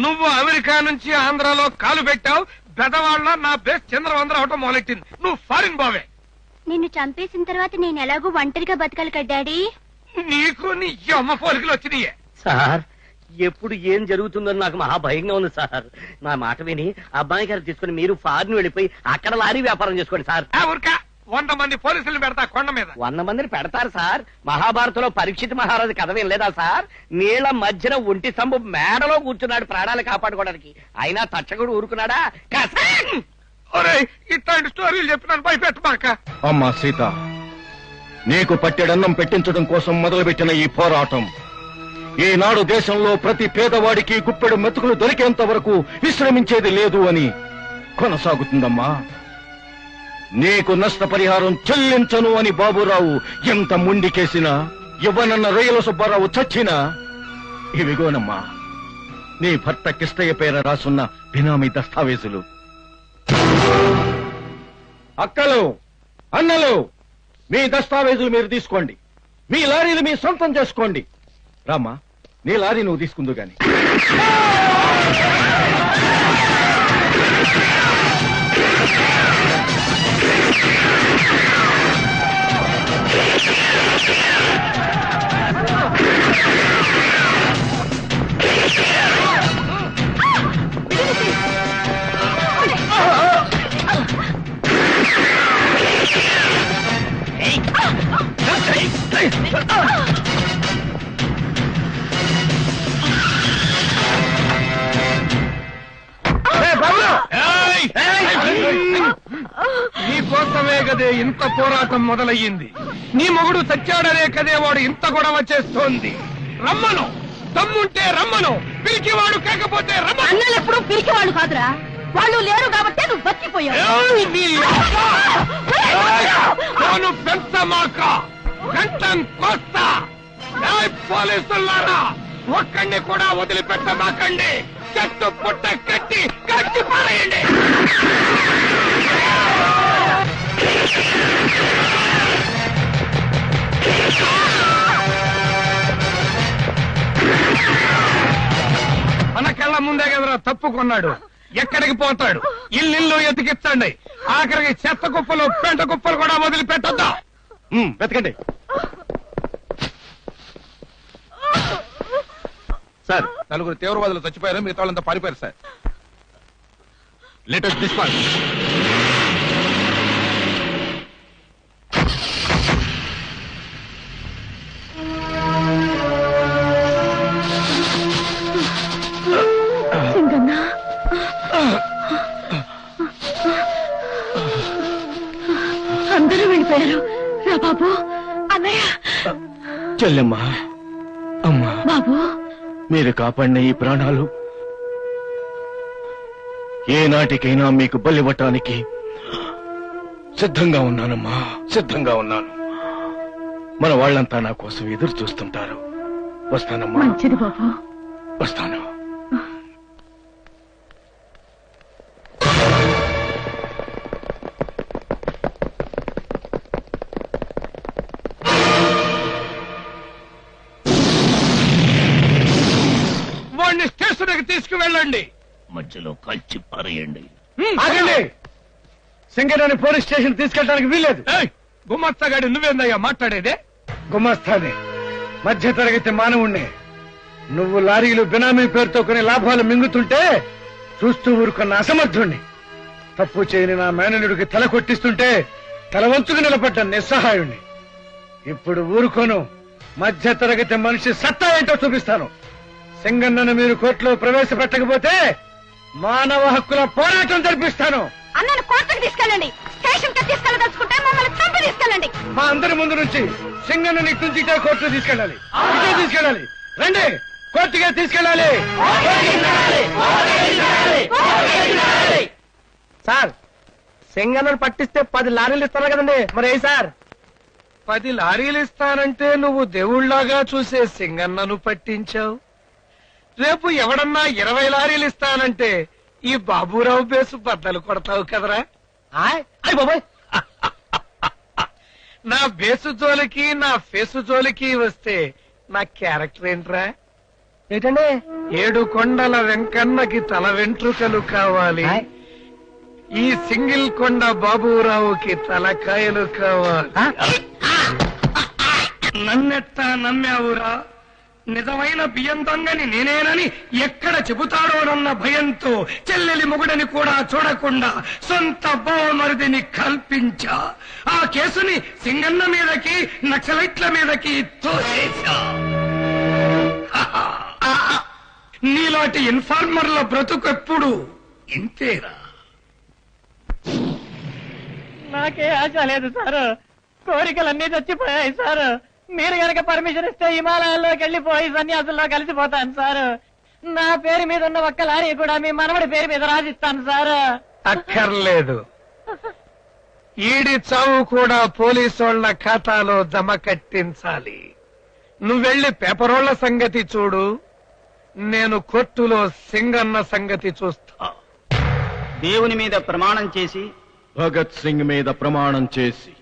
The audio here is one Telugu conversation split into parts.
నువ్వు అమెరికా నుంచి ఆంధ్రాలో కాలు పెట్టావు. పెదవాళ్ళ నా బేస్ చంద్రవందర అవటం మొదలెట్టింది. నువ్వు ఫారిన్ బావే. నిన్ను చంపేసిన తర్వాత నేను ఎలాగో ఒంటరిగా బతకాలి కదా డాడీ. నీకు నీ అమ్మ పోలికలు వచ్చినాయే. సార్ ఎప్పుడు ఏం జరుగుతుందని నాకు మహా భయంగా ఉంది సార్. నా మాట విని అబ్బాయి గారు తీసుకుని మీరు ఫారిన్ వెళ్ళిపోయి అక్కడ లారీ వ్యాపారం చేసుకోండి సార్. ఊరికా 100 మంది పోలీసులు పెడతా కొండ మీద. 100 మందిని పెడతారు సార్. మహాభారతంలో పరీక్షిత్ మహారాజు కథ వినలేదా సార్? నీళ్ల మధ్యన ఒంటి స్తంభం మేడలో కూర్చున్నాడు ప్రాణాలు కాపాడుకోవడానికి. అయినా తచ్చగుడు ఊరుకున్నాడా? ఇట్లాంటి స్టోరీలు చెప్పినాను భయపెట్టమాక. అమ్మా సీత, నీకు పట్టెడన్నం పెట్టించడం కోసం మొదలుపెట్టిన ఈ పోరాటం ఈనాడు దేశంలో ప్రతి పేదవాడికి గుప్పెడు మెతుకులు దొరికేంత వరకు విశ్రమించేది లేదు అని కొనసాగుతుందమ్మా. నీకు నష్టపరిహారం చెల్లించను అని బాబురావు ఎంత ముండికేసినా, ఇవ్వనన్న రొయ్యల సుబ్బారావు చచ్చినా, ఇవిగోనమ్మా నీ భర్త కిష్టయ్య పేర రాసున్న బినామీ దస్తావేజులు. అక్కలు, అన్నలు, మీ దస్తావేజులు మీరు తీసుకోండి. మీ లారీలు మీ సొంతం చేసుకోండి. రామ్మా, నీ లారీ నువ్వు తీసుకుందు గాని. నీకోసమే కదే ఇంత పోరాటం మొదలయ్యింది. నీ మొగుడు చచ్చాడనే కదే వాడు ఇంత గొడవ చేస్తోంది. రమ్మను, దమ్ముంటే రమ్మను. పిరికివాడు కాకపోతే రమ్మను. అన్నలు ఎప్పుడు పిరికివాడు కాదురా, వాళ్ళు లేరు కాబట్టి నువ్వు బతికిపోయావు. పెంచమాక, గంటం కోస్తా. పోలీసులారా, ఒక్కడిని కూడా వదిలిపెట్టమాకండి. చెట్టు పుట్ట కట్టి కట్టి పారేయండి. మన కళ్ళ ముందే కదరా తప్పుకున్నాడు. ఎక్కడికి పోతాడు? ఇల్లు ఎతికిచ్చండి. ఆఖరికి చెత్త కుప్పలు పెంట కుప్పలు కూడా వదిలిపెట్టొద్దా? వెతకండి సార్. 4 తీవ్రవాదులు చచ్చిపోయారు, మిగతా వాళ్ళంతా పారిపోయారు సార్. Latest dispatch. అందరూ వెళ్ళిపోయారు. రా బాబు. అన్నయ్య, చెల్లెమ్మా, అమ్మా, బాబు, మీరు కాపాడిన ఈ ప్రాణాలు ఏనాటికైనా మీకు బలివ్వటానికి సిద్ధంగా ఉన్నానమ్మా, సిద్ధంగా ఉన్నాను. మన వాళ్ళంతా నా కోసం ఎదురు చూస్తుంటారు. వస్తానమ్మా. మంచిది బాబు, వస్తాను. వాడిని స్టేషన్కి తీసుకువెళ్ళండి. మధ్యలో కలిసి పారేయండి. ఆగండి. సింగరేణి పోలీస్ స్టేషన్ తీసుకెళ్ళడానికి వీల్లేదు. గుమస్తాగాడి నువ్వేందయ్యా మాట్లాడేదే? గుమస్తాని, మధ్య తరగతి మానవుణ్ణి. నువ్వు లారీలు బినామీ పేరుతో కొన్ని లాభాలు మింగుతుంటే చూస్తూ ఊరుకున్న అసమర్థుణ్ణి. తప్పు చేయని నా మేనలుడికి తల కొట్టిస్తుంటే తల వంచుకు నిలబడ్డ నిస్సహాయుణ్ణి. ఇప్పుడు ఊరుకోను. మధ్య తరగతి మనిషి సత్తా ఏంటో చూపిస్తాను. సింగన్నను మీరు కోర్టులో ప్రవేశపెట్టకపోతే మానవ హక్కుల పోరాటం జరిపిస్తాను. అన్నను కోర్టుకు తీసుకెళ్ళండి. స్టేషన్ కి తీసుకెళ్ళదలుచుకుంటే మమ్మల్ని చంపి తీసుకెళ్ళండి. మా అందరి ముందు నుంచి సింగన్నని తుంచితే కోర్టుకు తీసుకెళ్ళాలి. ఇదే తీసుకెళ్ళాలి. రండి, కోర్టుగా తీసుకెళ్ళాలి. సార్, సింగన్నను పట్టిస్తే 10 లారీలు ఇస్తారు కదండి, మరి సార్ 10 లారీలు ఇస్తానంటే నువ్వు దేవుళ్లాగా చూసే సింగన్నను పట్టించావు. రేపు ఎవడన్నా 20 లారీలు ఇస్తానంటే ఈ బాబురావు బేసు బద్దలు కొడతావు కదరా? బాబాయ్, నా బేసు జోలికి నా ఫేసు జోలికి వస్తే నా క్యారెక్టర్ ఏంట్రా? ఏంటండి 7 కొండల వెంకన్నకి తల వెంట్రుకలు కావాలి, ఈ సింగిల్ కొండ బాబురావుకి తలకాయలు కావాలి. నన్నెట్టా నమ్మావురా? నిజమైన బియ్యం దొంగని నేనేనని ఎక్కడ చెబుతాడోనన్న భయంతో చెల్లెలి మొగుడని కూడా చూడకుండా సొంత బావమరిదిని కల్పించా. ఆ కేసుని సింగన్న మీదకి నక్సలైట్ల మీదకి తోసేశా. నీలాంటి ఇన్ఫార్మర్ల బ్రతుకెప్పుడు ఇంతేరా? నాకే ఆశ లేదు సార్, కోరికలన్నీ చచ్చిపోయాయి సార్. మీరు గనక పర్మిషన్ ఇస్తే హిమాలయాల్లోకి వెళ్ళిపోయి సన్యాసుల్లో కలిసిపోతాను సార్. నా పేరు మీద ఉన్న ఒక్క లారీ కూడా మీ మనవడి పేరు మీద రాసిస్తాను సార్. అక్కర్లేదు, ఈడి చావు కూడా పోలీసోళ్ల ఖాతాలో జమ కట్టించాలి. నువ్వెళ్ళి పేపరోళ్ల సంగతి చూడు, నేను కోర్టులో సింగన్న సంగతి చూస్తా. దేవుని మీద ప్రమాణం చేసి, భగత్ సింగ్ మీద ప్రమాణం చేసి,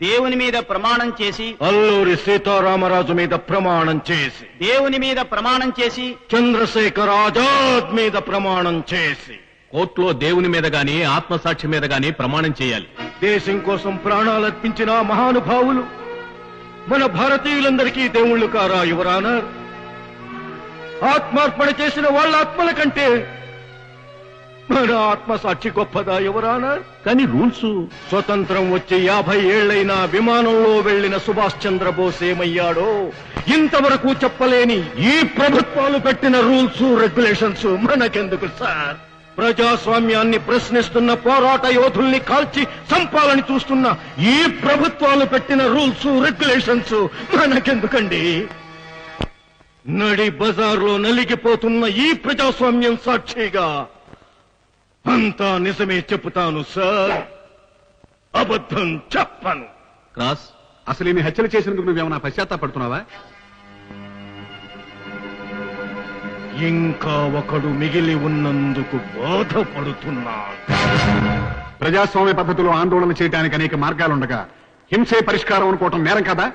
దేవుని మీద ప్రమాణం చేసి, అల్లూరి సీతారామరాజు మీద ప్రమాణం చేసి, దేవుని మీద ప్రమాణం చేసి, చంద్రశేఖర్ ఆజాద్ మీద ప్రమాణం చేసి, కోర్టులో దేవుని మీద గాని ఆత్మసాక్షి మీద గాని ప్రమాణం చేయాలి. దేశం కోసం ప్రాణాలర్పించిన మహానుభావులు మన భారతీయులందరికీ దేవుళ్ళు కారా యువరానర్? ఆత్మార్పణ చేసిన వాళ్ళ ఆత్మల కంటే మన ఆత్మసాక్షి గొప్పదా యువరానర్? కానీ రూల్స్ స్వతంత్రం వచ్చి 50 ఏళ్లైనా విమానంలో వెళ్లిన సుభాష్ చంద్రబోస్ ఏమయ్యాడో ఇంతవరకు చెప్పలేని ఈ ప్రభుత్వాలు పెట్టిన రూల్స్ రెగ్యులేషన్స్ మనకెందుకు సార్? ప్రజాస్వామ్యాన్ని ప్రశ్నిస్తున్న పోరాట యోధుల్ని కాల్చి చంపాలని చూస్తున్న ఈ ప్రభుత్వాలు పెట్టిన రూల్స్ రెగ్యులేషన్స్ మనకెందుకండి? నడి బజార్లో నలిగిపోతున్న ఈ ప్రజాస్వామ్యం సాక్షిగా అంతా నిజమే చెబుతాను సార్, అబద్ధం చెప్పను. క్రాస్, అసలు ఈయన హత్యలు చేసినందుకు నువ్వేమన్నా పశ్చాత్తాపడుతున్నావా? ఇంకా ఒకడు మిగిలి ఉన్నందుకు బాధపడుతున్నాను. ప్రజాస్వామ్య పద్ధతిలో ఆందోళన చేయడానికి అనేక మార్గాలుండగా హింసే పరిష్కారం అనుకోవటం నేరం కదా?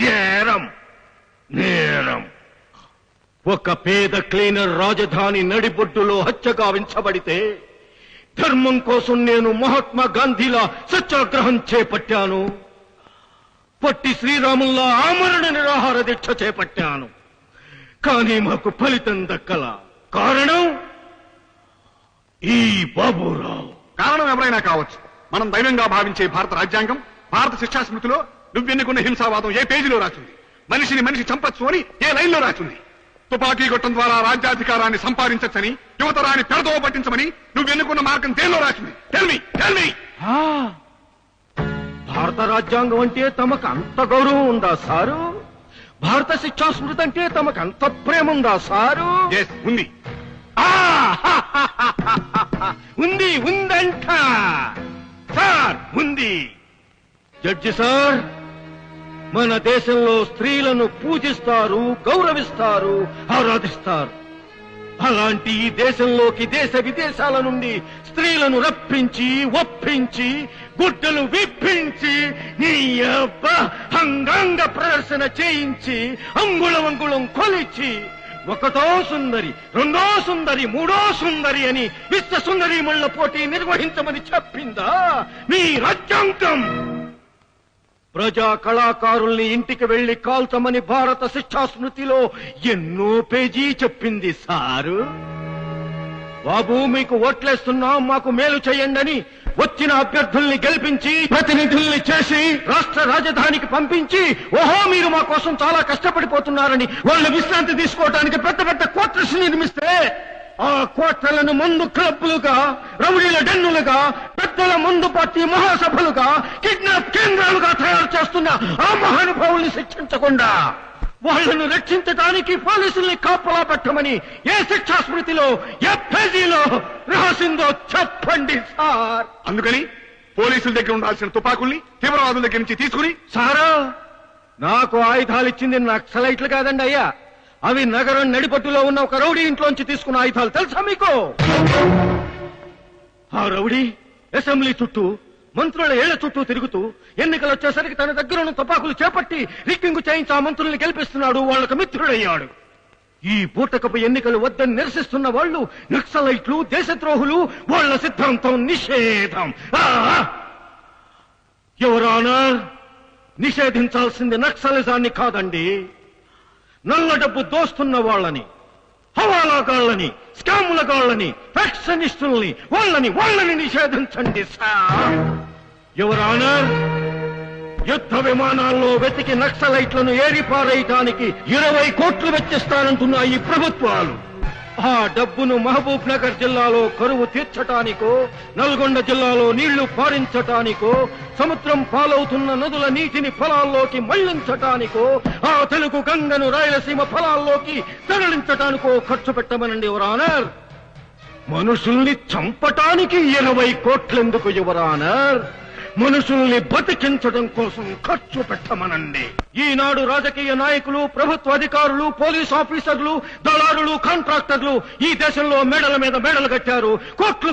నేరం నేరం. ఒక పేద క్లీనర్ రాజధాని నడిబొడ్డులో హత్య గావించబడితే ధర్మం కోసం నేను మహాత్మా గాంధీలా సత్యాగ్రహం చేపట్టాను. పొట్టి శ్రీరాముల్లా ఆమరణ నిరాహార దీక్ష చేపట్టాను. కానీ మాకు ఫలితం దక్కల. కారణం ఈ బాబురావు. కారణం ఎవరైనా కావచ్చు. మనం దైవంగా భావించే భారత రాజ్యాంగం, భారత శిక్షా స్మృతిలో నువ్వెన్నుకున్న హింసావాదం ఏ పేజీలో రాసింది? మనిషిని మనిషి చంపచ్చు అని ఏ లైన్లో రాసింది? తుపాకీ గొట్టం ద్వారా రాజ్యాధికారాన్ని సంపాదించచ్చని, యువతరాన్ని పెడదోవ పట్టించమని నువ్వెన్నుకున్న మార్గం దేనిలో రాసింది? Tell me. భారత రాజ్యాంగం అంటే తమకు అంత గౌరవం ఉందా సారు? భారత శిక్షా స్మృతి అంటే తమకు అంత ప్రేమ ఉందా సారు? ఉంది. ఉందంట సార్, ఉంది. జడ్జి సార్, మన దేశంలో స్త్రీలను పూజిస్తారు, గౌరవిస్తారు, ఆరాధిస్తారు. అలాంటి ఈ దేశంలోకి దేశ విదేశాల నుండి స్త్రీలను రప్పించి, ఒప్పించి, గుడ్డలు విప్పించి, నీ అబ్బ అంగాంగ ప్రదర్శన చేయించి, అంగుళం కొలిచి, ఒకటో సుందరి, రెండో సుందరి, మూడో సుందరి అని విశ్వ సుందరీమణుల పోటీ నిర్వహించమని చెప్పిందా మీ రాజ్యాంగం? ప్రజా కళాకారుల్ని ఇంటికి వెళ్లి కాల్చమని భారత శిక్షా స్మృతిలో ఎన్నో పేజీ చెప్పింది సారు. బాబు, మీకు ఓట్లేస్తున్నాం, మాకు మేలు చేయండి వచ్చిన అభ్యర్థుల్ని గెలిపించి ప్రతినిధుల్ని చేసి రాష్ట్ర రాజధానికి పంపించి, ఓహో మీరు మా కోసం చాలా కష్టపడిపోతున్నారని వాళ్ళు విశ్రాంతి తీసుకోవడానికి పెద్ద పెద్ద క్వార్టర్స్ నిర్మిస్తే, ఆ క్వార్టర్లను మందు క్లబ్లుగా, రౌడీల డెన్నులుగా, పెద్దల మందు పార్టీ మహాసభలుగా, కిడ్నాప్ కేంద్రాలుగా తయారు చేస్తున్న ఆ మహానుభావుల్ని శిక్షించకుండా వాళ్లను రక్షించడానికి పోలీసుల్ని కాపలా పెట్టమని ఏ శిక్షా స్మృతిలో, ఏ పేజీలో రాసిందో చెప్పండి సార్. అందుకని పోలీసుల దగ్గర ఉండాల్సిన తుపాకుల్ని తీవ్రవాదుల దగ్గర నుంచి తీసుకుని, సారా నాకు ఆయుధాలు ఇచ్చింది నక్సలైట్లు కాదండి అయ్యా, అవి నగరం నడిపట్టులో ఉన్న ఒక రౌడీ ఇంట్లోంచి తీసుకున్న ఆయుధాలు. తెలుసా మీకు? ఆ రౌడీ అసెంబ్లీ చుట్టూ మంత్రుల ఏళ్ల చుట్టూ తిరుగుతూ ఎన్నికలు వచ్చేసరికి తన దగ్గరున్న తుపాకులు చేపట్టి రిక్కింగు చేయించి ఆ మంత్రుల్ని గెలిపిస్తున్నాడు, వాళ్లకు మిత్రుడయ్యాడు. ఈ బూటకపు ఎన్నికలు వద్దని నిరసిస్తున్న వాళ్ళు నక్సలైట్లు, దేశద్రోహులు, వాళ్ల సిద్ధాంతం నిషేధం. ఎవరానా నిషేధించాల్సింది నక్సలిజాన్ని కాదండి, నల్ల డబ్బు దోస్తున్న వాళ్ళని, హవాలాగాళ్ళని, స్కాములగాళ్ళని, ఫ్యాక్షనిస్టుల్ని, వాళ్ళని నిషేధించండి సార్. ఎవరానా యుద్ధ విమానాల్లో వెతికి నక్సలైట్లను ఏరిపారేయటానికి 20 కోట్లు వెచ్చిస్తానంటున్న ఈ ప్రభుత్వాలు ఆ డబ్బును మహబూబ్ నగర్ జిల్లాలో కరువు తీర్చటానికో, నల్గొండ జిల్లాలో నీళ్లు పారించటానికో, సముద్రం పాలవుతున్న నదుల నీటిని పొలాల్లోకి మళ్లించటానికో, ఆ తెలుగు గంగను రాయలసీమ పొలాల్లోకి తరలించటానికో ఖర్చు పెట్టమనండి యువరానర్. మనుషుల్ని చంపటానికి 20 కోట్లెందుకు యువరానర్? మనుషుల్ని బతికించడం కోసం ఖర్చు పెట్టమనండి. ఈనాడు రాజకీయ నాయకులు, ప్రభుత్వ అధికారులు, పోలీస్ ఆఫీసర్లు, దళారులు, కాంట్రాక్టర్లు ఈ దేశంలో మేడల మీద మేడలు కట్టారు,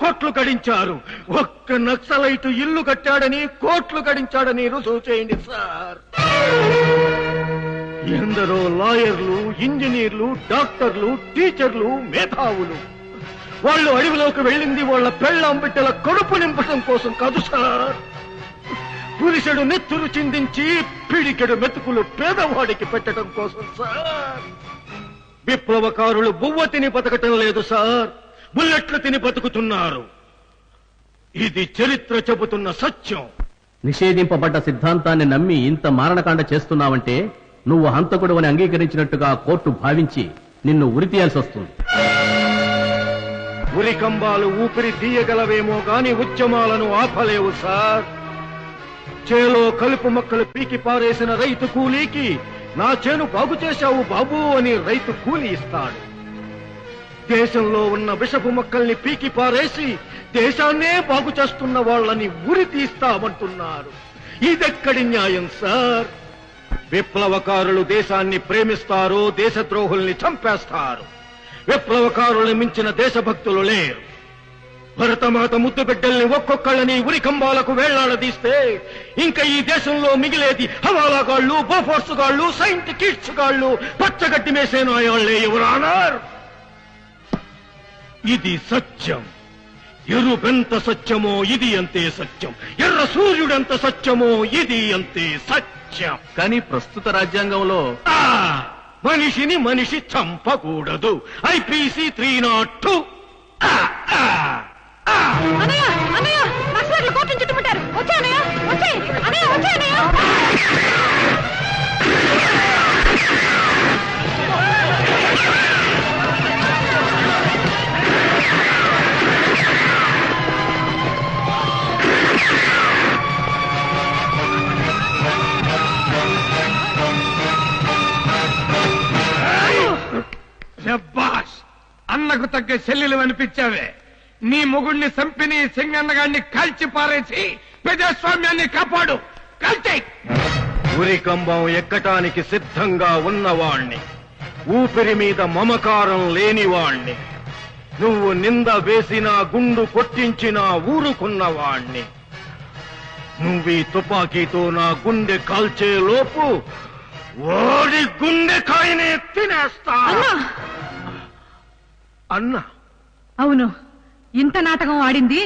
కోట్లు గడించారు. ఒక్క నక్సలైటు ఇల్లు కట్టాడని కోట్లు గడించాడని రుజువు చేయండి సార్. ఎందరో లాయర్లు, ఇంజనీర్లు, డాక్టర్లు, టీచర్లు, మేధావులు వాళ్ళు అడవిలోకి వెళ్ళింది వాళ్ళ పెళ్ళాం బిడ్డల కడుపు నింపడం కోసం కాదు సార్. పురుషుడు నెత్తురు చిందించి పిడికెడు మెతుకులు పేదవాడికి పెట్టడం కోసం సార్. విప్లవకారులు బువ్వ తిని బతకటం లేదు సార్, బుల్లెట్లు తిని బతుకుతున్నారు. ఇది చరిత్ర చెబుతున్న సత్యం. నిషేధింపబడ్డ సిద్ధాంతాన్ని నమ్మి ఇంత మారణకాండ చేస్తున్నావంటే నువ్వు హంతకుడు అని అంగీకరించినట్టుగా కోర్టు భావించి నిన్ను ఉరితీయాల్సి వస్తుంది. ఉరికంబాలు ఊపిరి తీయగలవేమో గాని ఉద్యమాలను ఆపలేవు సార్. చేలో కలుపు మొక్కలు పీకి పారేసిన రైతు కూలీకి నా చేను బాగు చేశావు బాబు అని రైతు కూలి ఇస్తాడు. దేశంలో ఉన్న విషపు మొక్కల్ని పీకి పారేసి దేశాన్నే బాగు చేస్తున్న వాళ్ళని ఉరి తీస్తామంటున్నారు. ఇదెక్కడి న్యాయం సార్? విప్లవకారులు దేశాన్ని ప్రేమిస్తారు, దేశద్రోహుల్ని చంపేస్తారు. విప్లవకారుల్ని మించిన దేశభక్తులు లేరు. భరతమాత ముద్దు బిడ్డల్ని ఒక్కొక్కళ్ళని ఉరికంబాలకు వేళ్లాడదీస్తే ఇంకా ఈ దేశంలో మిగిలేది హవాలాగాళ్లు, బోఫోర్స్ గాళ్లు, సైంట్ కిడ్స్ గాళ్లు, పచ్చగడ్డి మేసేనాయాళ్లే యువరానర్. ఇది సత్యం. ఎరుపెంత సత్యమో ఇది అంతే సత్యం, ఎర్ర సూర్యుడెంత సత్యమో ఇది అంతే సత్యం. కానీ ప్రస్తుత రాజ్యాంగంలో మనిషిని మనిషి చంపకూడదు. ఐపీసీ 302. అన్నయ్య అన్నయ్య నక్సలైట్లు కోర్టును చుట్టుముట్టారు. వచ్చే అన్నయ్య, వచ్చే అన్నయ్య, వచ్చే అన్నయ్య. శబ్బాష్, అన్నకు తగ్గ చెల్లెలు అనిపించావే. నీ మొగుడిని చంపిని సింగన్నగాడిని కాల్చి పారేసి ప్రజాస్వామ్యాన్ని కాపాడు. కాల్చే. ఉరికంబం ఎక్కటానికి సిద్ధంగా ఉన్నవాణ్ణి, ఊపిరి మీద మమకారం లేనివాణ్ణి, నువ్వు నింద వేసినా గుండు కొట్టించినా ఊరుకున్నవాణ్ణి. నువ్వీ తుపాకీతో నా గుండె కాల్చే లోపు ఓడి గుండెకాయనే తినేస్తా. అన్నా, అవును, ఇంత నాటకం ఆడింది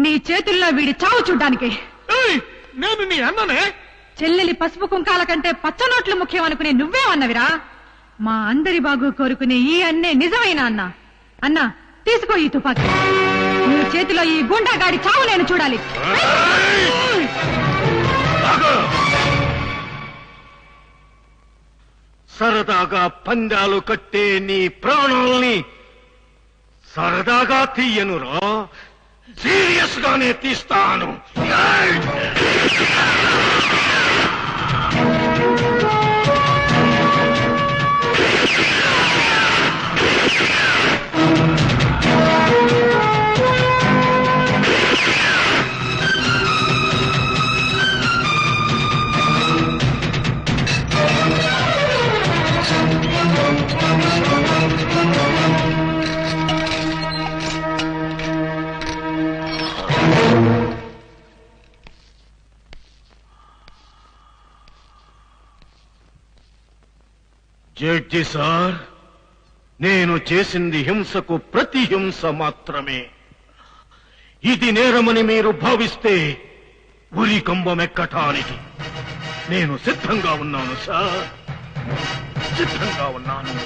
నీ చేతుల్లో వీడి చావు చూడ్డానికి. నేను నీ అన్ననే. చెల్లెలి పసుపు కుంకాల కంటే పచ్చనోట్లు ముఖ్యం అనుకునే నువ్వే అన్నవిరా. మా అందరి బాగు కోరుకునే ఈ అన్నే నిజమైన అన్న. అన్నా, తీసుకో ఈ తుపాకీ. నీ చేతిలో ఈ గుండాగాడి చావు నేను చూడాలి. సరదాగా పందాలు కట్టే నీ ప్రాణాల్ని సరదాగా తీయనురా, సీరియస్ గానే తీస్తాను. జడ్జి సార్, నేను చేసింది హింసకు ప్రతి హింస మాత్రమే. ఇది నేరమని మీరు భావిస్తే ఉరి కంబమెక్కటానికి నేను సిద్ధంగా ఉన్నాను సార్, సిద్ధంగా ఉన్నాను.